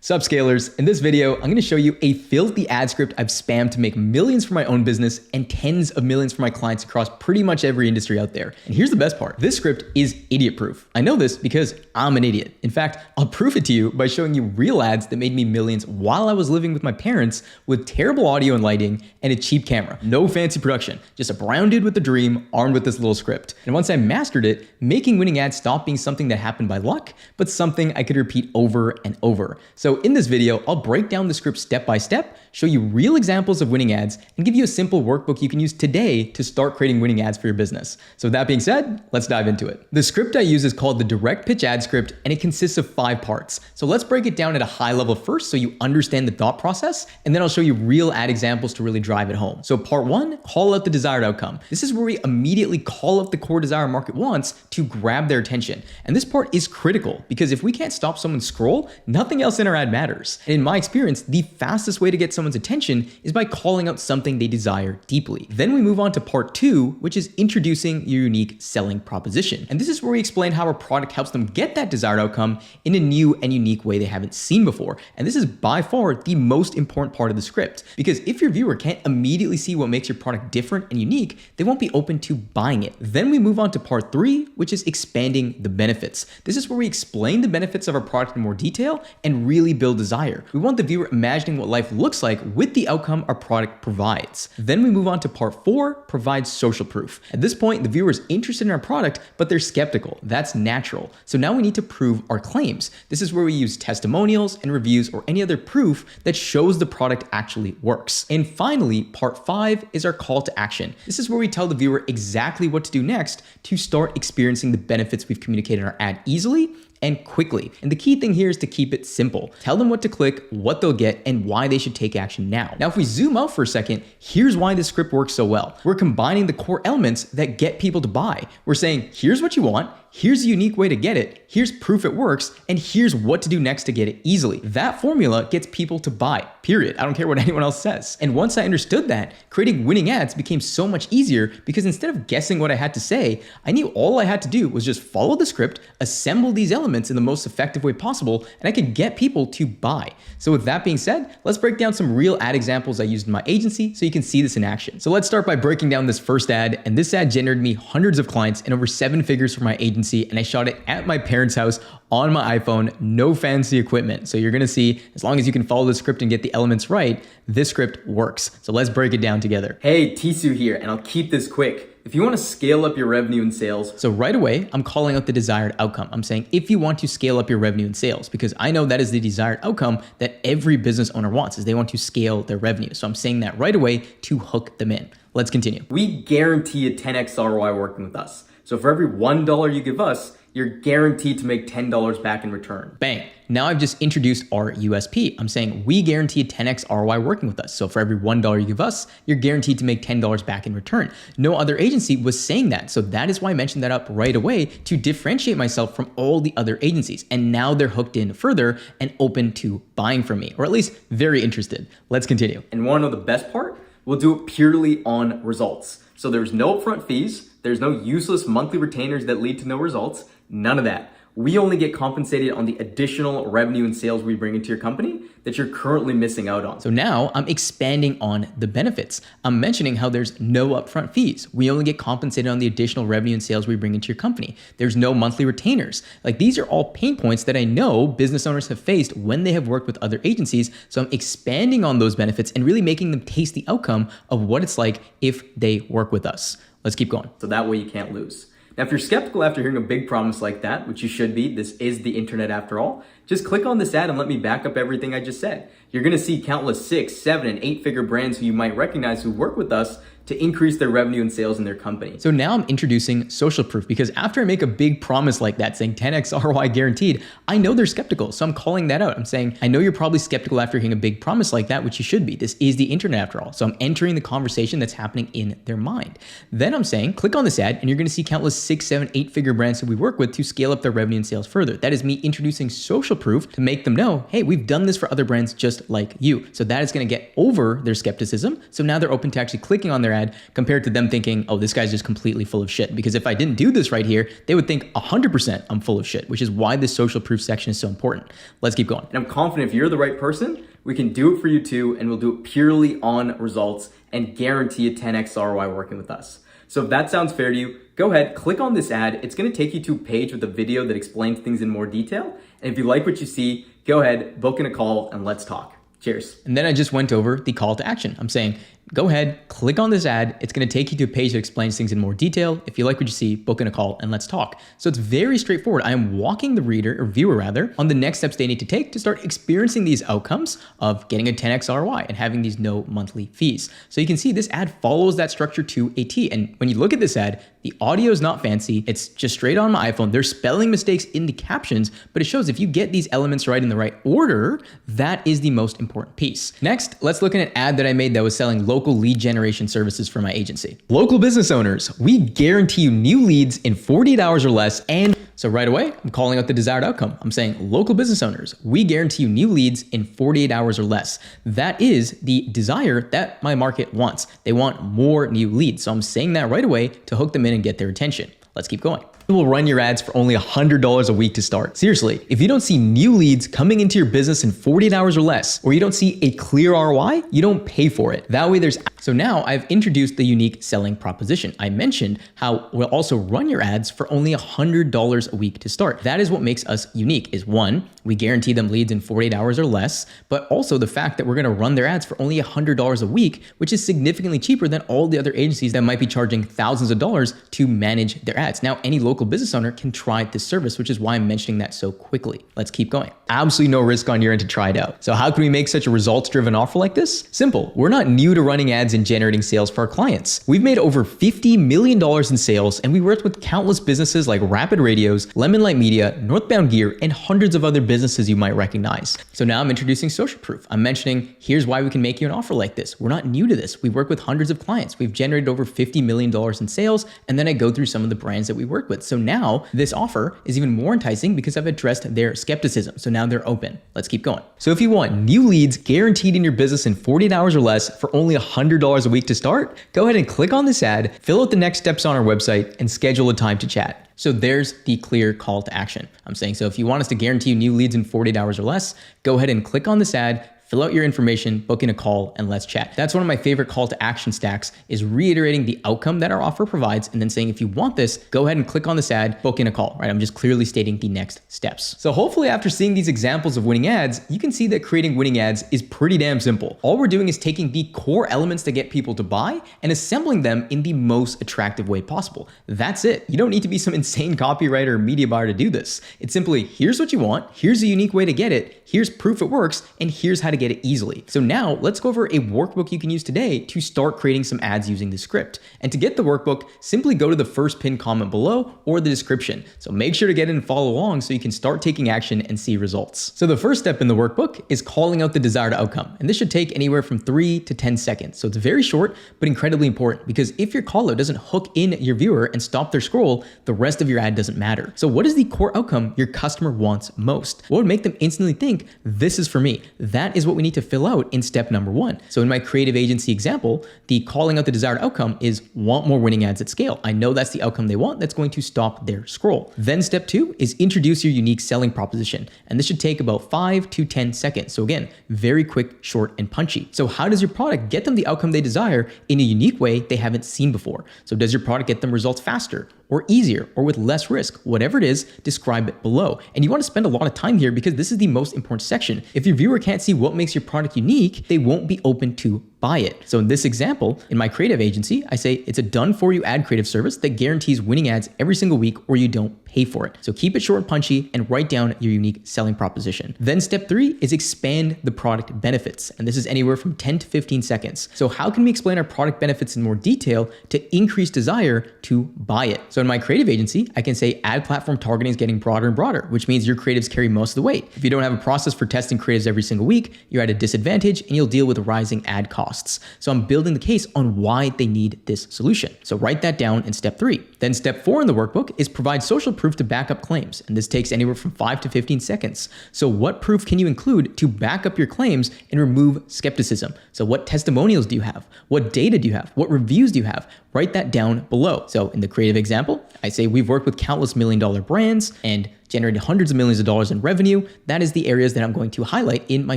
Sup scalers, in this video, I'm gonna show you a filthy ad script I've spammed to make millions for my own business and tens of millions for my clients across pretty much every industry out there. And here's the best part. This script is idiot proof. I know this because I'm an idiot. In fact, I'll prove it to you by showing you real ads that made me millions while I was living with my parents with terrible audio and lighting and a cheap camera. No fancy production, just a brown dude with a dream armed with this little script. And once I mastered it, making winning ads stopped being something that happened by luck, but something I could repeat over and over. So in this video, I'll break down the script step by step, show you real examples of winning ads, and give you a simple workbook you can use today to start creating winning ads for your business. So with that being said, let's dive into it. The script I use is called the Direct Pitch Ad Script, and it consists of 5 parts. So let's break it down at a high level first so you understand the thought process, and then I'll show you real ad examples to really drive it home. So part 1, call out the desired outcome. This is where we immediately call out the core desire our market wants to grab their attention. And this part is critical because if we can't stop someone's scroll, nothing else in our ad matters. And in my experience, the fastest way to get someone's attention is by calling out something they desire deeply. Then we move on to part 2, which is introducing your unique selling proposition. And this is where we explain how our product helps them get that desired outcome in a new and unique way they haven't seen before. And this is by far the most important part of the script, because if your viewer can't immediately see what makes your product different and unique, they won't be open to buying it. Then we move on to part 3, which is expanding the benefits. This is where we explain the benefits of our product in more detail and really build desire. We want the viewer imagining what life looks like with the outcome our product provides. Then we move on to part 4, provide social proof. At this point, the viewer is interested in our product, but they're skeptical. That's natural. So now we need to prove our claims. This is where we use testimonials and reviews or any other proof that shows the product actually works. And finally, part 5 is our call to action. This is where we tell the viewer exactly what to do next to start experiencing the benefits we've communicated in our ad easily and quickly. And the key thing here is to keep it simple. Tell them what to click, what they'll get, and why they should take action now. Now, if we zoom out for a second, here's why this script works so well. We're combining the core elements that get people to buy. We're saying, here's what you want, here's a unique way to get it, here's proof it works, and here's what to do next to get it easily. That formula gets people to buy, period. I don't care what anyone else says. And once I understood that, creating winning ads became so much easier because instead of guessing what I had to say, I knew all I had to do was just follow the script, assemble these elements in the most effective way possible, and I could get people to buy. So with that being said, let's break down some real ad examples I used in my agency so you can see this in action. So let's start by breaking down this first ad, and this ad generated me hundreds of clients and over 7 figures for my agency, and I shot it at my parents' house on my iPhone, no fancy equipment. So you're gonna see, as long as you can follow the script and get the elements right, this script works. So let's break it down together. Hey, Tisu here, and I'll keep this quick. If you want to scale up your revenue and sales. So right away, I'm calling out the desired outcome. I'm saying if you want to scale up your revenue and sales, because I know that is the desired outcome that every business owner wants, is they want to scale their revenue. So I'm saying that right away to hook them in. Let's continue. We guarantee a 10x ROI working with us. So for every $1 you give us, you're guaranteed to make $10 back in return. Bang. Now I've just introduced our USP. I'm saying we guarantee a 10x ROI working with us. So for every $1 you give us, you're guaranteed to make $10 back in return. No other agency was saying that. So that is why I mentioned that up right away to differentiate myself from all the other agencies. And now they're hooked in further and open to buying from me, or at least very interested. Let's continue. And want to know the best part? We'll do it purely on results. So there's no upfront fees. There's no useless monthly retainers that lead to no results. None of that. We only get compensated on the additional revenue and sales we bring into your company that you're currently missing out on. So now I'm expanding on the benefits. I'm mentioning how there's no upfront fees. We only get compensated on the additional revenue and sales we bring into your company. There's no monthly retainers. Like, these are all pain points that I know business owners have faced when they have worked with other agencies. So I'm expanding on those benefits and really making them taste the outcome of what it's like if they work with us. Let's keep going. So that way you can't lose. Now, if you're skeptical after hearing a big promise like that, which you should be, this is the internet after all, just click on this ad and let me back up everything I just said. You're gonna see countless 6, 7, and 8-figure brands who you might recognize who work with us to increase their revenue and sales in their company. So now I'm introducing social proof, because after I make a big promise like that, saying 10x ROI guaranteed, I know they're skeptical. So I'm calling that out. I'm saying, I know you're probably skeptical after hearing a big promise like that, which you should be. This is the internet after all. So I'm entering the conversation that's happening in their mind. Then I'm saying, click on this ad and you're gonna see countless 6, 7, 8-figure brands that we work with to scale up their revenue and sales further. That is me introducing social proof to make them know, hey, we've done this for other brands just like you. So that is gonna get over their skepticism. So now they're open to actually clicking on their ad compared to them thinking, oh, this guy's just completely full of shit. Because if I didn't do this right here, they would think 100% I'm full of shit, which is why this social proof section is so important. Let's keep going. And I'm confident if you're the right person, we can do it for you too, and we'll do it purely on results and guarantee a 10x ROI working with us. So if that sounds fair to you, go ahead, click on this ad. It's gonna take you to a page with a video that explains things in more detail. And if you like what you see, go ahead, book in a call, and let's talk. Cheers. And then I just went over the call to action. I'm saying, go ahead, click on this ad. It's going to take you to a page that explains things in more detail. If you like what you see, book in a call and let's talk. So it's very straightforward. I am walking the reader or viewer rather on the next steps they need to take to start experiencing these outcomes of getting a 10x ROI and having these no monthly fees. So you can see this ad follows that structure to a T. And when you look at this ad, the audio is not fancy. It's just straight on my iPhone. There's spelling mistakes in the captions, but it shows if you get these elements right in the right order, that is the most important piece. Next, let's look at an ad that I made that was selling local lead generation services for my agency. Local business owners, we guarantee you new leads in 48 hours or less. And so right away, I'm calling out the desired outcome. I'm saying local business owners, we guarantee you new leads in 48 hours or less. That is the desire that my market wants. They want more new leads. So I'm saying that right away to hook them in and get their attention. Let's keep going. You will run your ads for only $100 a week to start. Seriously, if you don't see new leads coming into your business in 48 hours or less, or you don't see a clear ROI, you don't pay for it. That way so now I've introduced the unique selling proposition. I mentioned how we'll also run your ads for only $100 a week to start. That is what makes us unique is one, we guarantee them leads in 48 hours or less, but also the fact that we're gonna run their ads for only $100 a week, which is significantly cheaper than all the other agencies that might be charging thousands of dollars to manage their ads. Now, any local business owner can try this service, which is why I'm mentioning that so quickly. Let's keep going. Absolutely no risk on your end to try it out. So how can we make such a results-driven offer like this? Simple. We're not new to running ads and generating sales for our clients. We've made over $50 million in sales, and we worked with countless businesses like Rapid Radios, Lemon Light Media, Northbound Gear, and hundreds of other businesses you might recognize. So now I'm introducing social proof. I'm mentioning, here's why we can make you an offer like this. We're not new to this. We work with hundreds of clients. We've generated over $50 million in sales, and then I go through some of the brands that we work with. So now this offer is even more enticing because I've addressed their skepticism. So now they're open. Let's keep going. So if you want new leads guaranteed in your business in 48 hours or less for only $100 a week to start, go ahead and click on this ad, fill out the next steps on our website, and schedule a time to chat. So there's the clear call to action. I'm saying, so if you want us to guarantee you new leads in 48 hours or less, go ahead and click on this ad, fill out your information, book in a call, and let's chat. That's one of my favorite call to action stacks is reiterating the outcome that our offer provides and then saying, if you want this, go ahead and click on this ad, book in a call, right? I'm just clearly stating the next steps. So hopefully after seeing these examples of winning ads, you can see that creating winning ads is pretty damn simple. All we're doing is taking the core elements to get people to buy and assembling them in the most attractive way possible. That's it. You don't need to be some insane copywriter or media buyer to do this. It's simply, here's what you want, here's a unique way to get it, here's proof it works, and here's how to get it easily. So now let's go over a workbook you can use today to start creating some ads using the script. And to get the workbook, simply go to the first pinned comment below or the description. So make sure to get in and follow along so you can start taking action and see results. So the first step in the workbook is calling out the desired outcome. And this should take anywhere from 3 to 10 seconds. So it's very short, but incredibly important because if your call out doesn't hook in your viewer and stop their scroll, the rest of your ad doesn't matter. So what is the core outcome your customer wants most? What would make them instantly think, this is for me? That is what we need to fill out in step number 1. So in my creative agency example, the calling out the desired outcome is want more winning ads at scale. I know that's the outcome they want that's going to stop their scroll. Then step 2 is introduce your unique selling proposition. And this should take about 5 to 10 seconds. So again, very quick, short, and punchy. So how does your product get them the outcome they desire in a unique way they haven't seen before? So does your product get them results faster or easier or with less risk? Whatever it is, describe it below. And you want to spend a lot of time here because this is the most important section. If your viewer can't see what makes your product unique, they won't be open to buy it. So in this example, in my creative agency, I say it's a done for you ad creative service that guarantees winning ads every single week or you don't pay for it. So keep it short and punchy and write down your unique selling proposition. Then step 3 is expand the product benefits. And this is anywhere from 10 to 15 seconds. So how can we explain our product benefits in more detail to increase desire to buy it? So in my creative agency, I can say ad platform targeting is getting broader and broader, which means your creatives carry most of the weight. If you don't have a process for testing creatives every single week, you're at a disadvantage and you'll deal with rising ad costs. costs. So I'm building the case on why they need this solution. So write that down in step 3. Then step 4 in the workbook is provide social proof to back up claims. And this takes anywhere from 5 to 15 seconds. So what proof can you include to back up your claims and remove skepticism? So what testimonials do you have? What data do you have? What reviews do you have? Write that down below. So in the creative example, I say we've worked with countless million-dollar brands and generated hundreds of millions of dollars in revenue. That is the areas that I'm going to highlight in my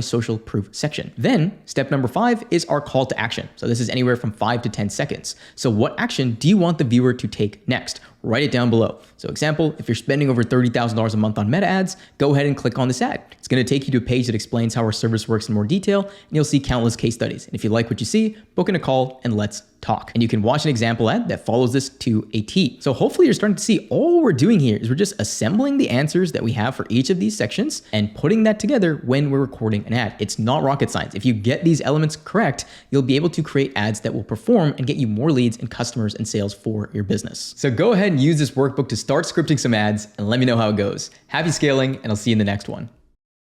social proof section. Then step number 5 is our call to action. So this is anywhere from 5 to 10 seconds. So what action do you want the viewer to take next? Write it down below. So example, if you're spending over $30,000 a month on Meta ads, go ahead and click on this ad. It's going to take you to a page that explains how our service works in more detail, and you'll see countless case studies. And if you like what you see, book in a call and let's talk. And you can watch an example ad that follows this to a T. So hopefully you're starting to see all we're doing here is we're just assembling the answers that we have for each of these sections and putting that together when we're recording an ad. It's not rocket science. If you get these elements correct, you'll be able to create ads that will perform and get you more leads and customers and sales for your business. So go ahead and use this workbook to start scripting some ads and let me know how it goes. Happy scaling, and I'll see you in the next one.